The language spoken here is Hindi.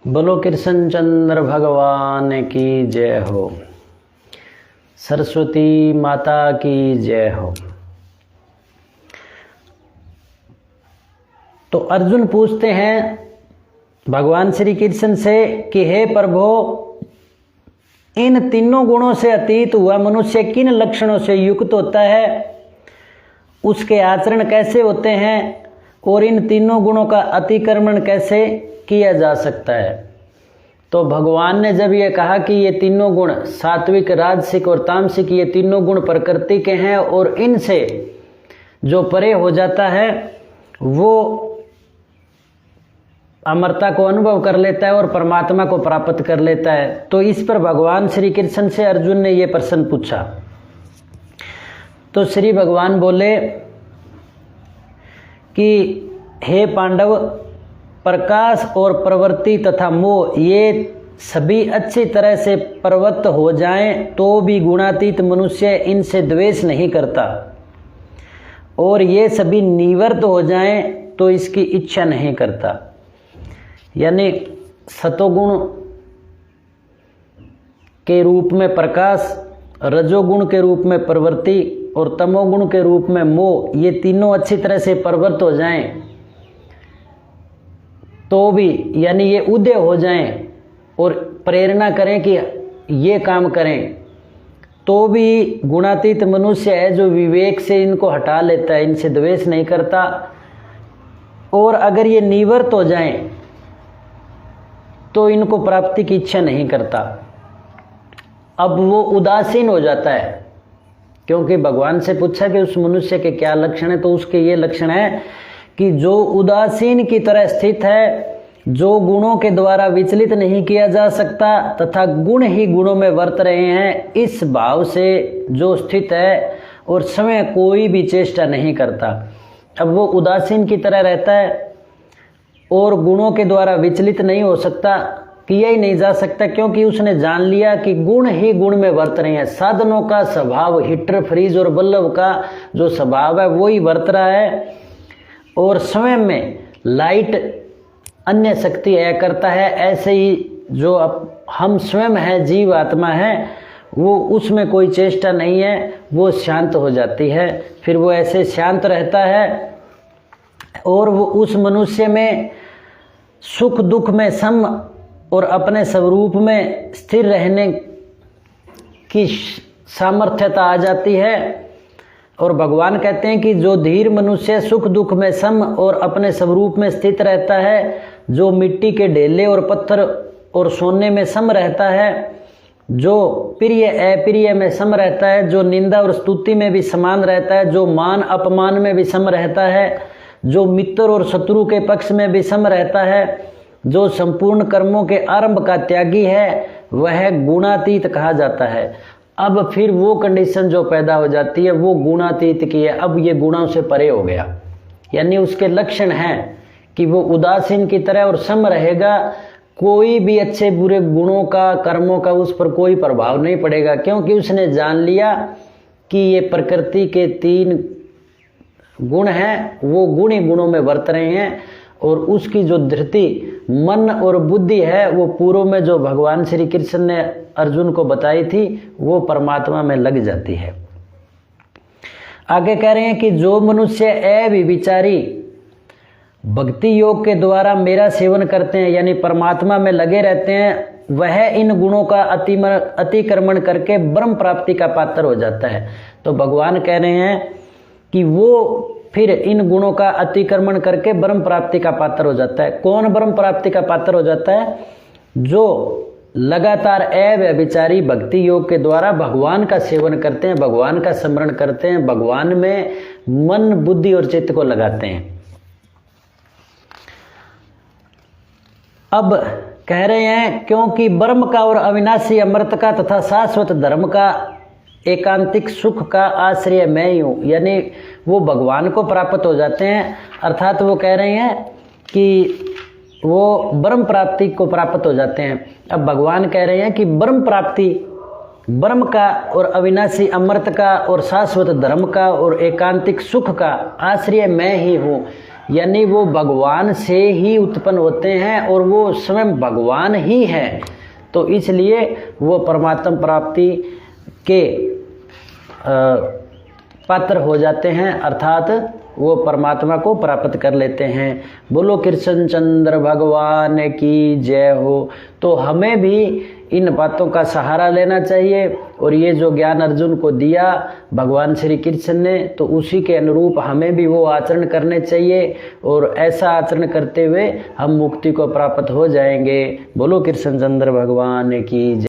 बोलो कृष्ण चंद्र भगवान की जय हो, सरस्वती माता की जय हो। तो अर्जुन पूछते हैं भगवान श्री कृष्ण से कि हे प्रभु, इन तीनों गुणों से अतीत हुआ मनुष्य किन लक्षणों से युक्त होता है, उसके आचरण कैसे होते हैं और इन तीनों गुणों का अतिक्रमण कैसे किया जा सकता है। तो भगवान ने जब ये कहा कि ये तीनों गुण सात्विक, राजसिक और तामसिक, ये तीनों गुण प्रकृति के हैं और इनसे जो परे हो जाता है वो अमरता को अनुभव कर लेता है और परमात्मा को प्राप्त कर लेता है। तो इस पर भगवान श्री कृष्ण से अर्जुन ने ये प्रश्न पूछा। तो श्री भगवान बोले कि हे पांडव, प्रकाश और प्रवृत्ति तथा मोह ये सभी अच्छी तरह से प्रवृत्त हो जाएं तो भी गुणातीत मनुष्य इनसे द्वेष नहीं करता, और ये सभी निवृत्त हो जाएं तो इसकी इच्छा नहीं करता। यानी सतोगुण के रूप में प्रकाश, रजोगुण के रूप में प्रवृत्ति और तमोगुण के रूप में मोह, ये तीनों अच्छी तरह से प्रवृत्त हो जाएं तो भी, यानी ये उदय हो जाएं और प्रेरणा करें कि ये काम करें, तो भी गुणातीत मनुष्य है जो विवेक से इनको हटा लेता है, इनसे द्वेष नहीं करता। और अगर ये निवृत्त हो जाएं तो इनको प्राप्ति की इच्छा नहीं करता। अब वो उदासीन हो जाता है, क्योंकि भगवान से पूछा कि उस मनुष्य के क्या लक्षण है, तो उसके ये लक्षण है कि जो उदासीन की तरह स्थित है, जो गुणों के द्वारा विचलित नहीं किया जा सकता तथा गुण ही गुणों में वर्त रहे हैं, इस भाव से जो स्थित है और समय कोई भी चेष्टा नहीं करता। अब वो उदासीन की तरह रहता है और गुणों के द्वारा विचलित नहीं हो सकता, किया ही नहीं जा सकता, क्योंकि उसने जान लिया कि गुण ही गुण में वर्त रहे हैं। साधनों का स्वभाव, हीटर, फ्रिज और बल्ब का जो स्वभाव है वो ही वर्त रहा है, और स्वयं में लाइट अन्य शक्ति है करता है। ऐसे ही जो अब हम स्वयं हैं, जीव आत्मा है, वो उसमें कोई चेष्टा नहीं है, वो शांत हो जाती है। फिर वो ऐसे शांत रहता है और वो उस मनुष्य में सुख दुख में सम और अपने स्वरूप में स्थिर रहने की सामर्थ्यता आ जाती है। और भगवान कहते हैं कि जो धीर मनुष्य सुख दुख में सम और अपने स्वरूप में स्थित रहता है, जो मिट्टी के ढेले और पत्थर और सोने में सम रहता है, जो प्रिय अप्रिय में सम रहता है, जो निंदा और स्तुति में भी समान रहता है, जो मान अपमान में भी सम रहता है, जो मित्र और शत्रु के पक्ष में भी सम रहता है, जो संपूर्ण कर्मों के आरंभ का त्यागी है, वह गुणातीत कहा जाता है। अब फिर वो कंडीशन जो पैदा हो जाती है वो गुणातीत की है। अब ये गुणों से परे हो गया, यानी उसके लक्षण हैं कि वो उदासीन की तरह और सम रहेगा। कोई भी अच्छे बुरे गुणों का, कर्मों का उस पर कोई प्रभाव नहीं पड़ेगा, क्योंकि उसने जान लिया कि ये प्रकृति के तीन गुण हैं, वो गुण ही गुणों में वर्त रहे हैं। और उसकी जो धृति मन और बुद्धि है, वो पूर्व में जो भगवान श्री कृष्ण ने अर्जुन को बताई थी, वो परमात्मा में लग जाती है। आगे कह रहे हैं कि जो मनुष्य अव्यभिचारी भक्ति योग के द्वारा मेरा सेवन करते हैं, यानी परमात्मा में लगे रहते हैं, वह इन गुणों का अतिक्रमण करके ब्रह्म प्राप्ति का पात्र हो जाता है। तो भगवान कह रहे हैं कि वो फिर इन गुणों का अतिक्रमण करके ब्रह्म प्राप्ति का पात्र हो जाता है। कौन ब्रह्म प्राप्ति का पात्र हो जाता है? जो लगातार अव्यभिचारी भक्ति योग के द्वारा भगवान का सेवन करते हैं, भगवान का स्मरण करते हैं, भगवान में मन बुद्धि और चित्त को लगाते हैं। अब कह रहे हैं क्योंकि ब्रह्म का और अविनाशी अमृत का तथा शाश्वत धर्म का एकांतिक सुख का आश्रय मैं ही हूँ, यानी वो भगवान को प्राप्त हो जाते हैं। अर्थात वो कह रहे हैं कि वो ब्रह्म प्राप्ति को प्राप्त हो जाते हैं। अब भगवान कह रहे हैं कि ब्रह्म प्राप्ति, ब्रह्म का और अविनाशी अमृत का और शाश्वत धर्म का और एकांतिक सुख का आश्रय मैं ही हूँ। यानी वो भगवान से ही उत्पन्न होते हैं और वो स्वयं भगवान ही है। तो इसलिए वो परमात्मा प्राप्ति के पात्र हो जाते हैं, अर्थात वो परमात्मा को प्राप्त कर लेते हैं। बोलो कृष्ण चंद्र भगवान की जय हो। तो हमें भी इन बातों का सहारा लेना चाहिए और ये जो ज्ञान अर्जुन को दिया भगवान श्री कृष्ण ने, तो उसी के अनुरूप हमें भी वो आचरण करने चाहिए और ऐसा आचरण करते हुए हम मुक्ति को प्राप्त हो जाएंगे। बोलो कृष्ण चंद्र भगवान की जय।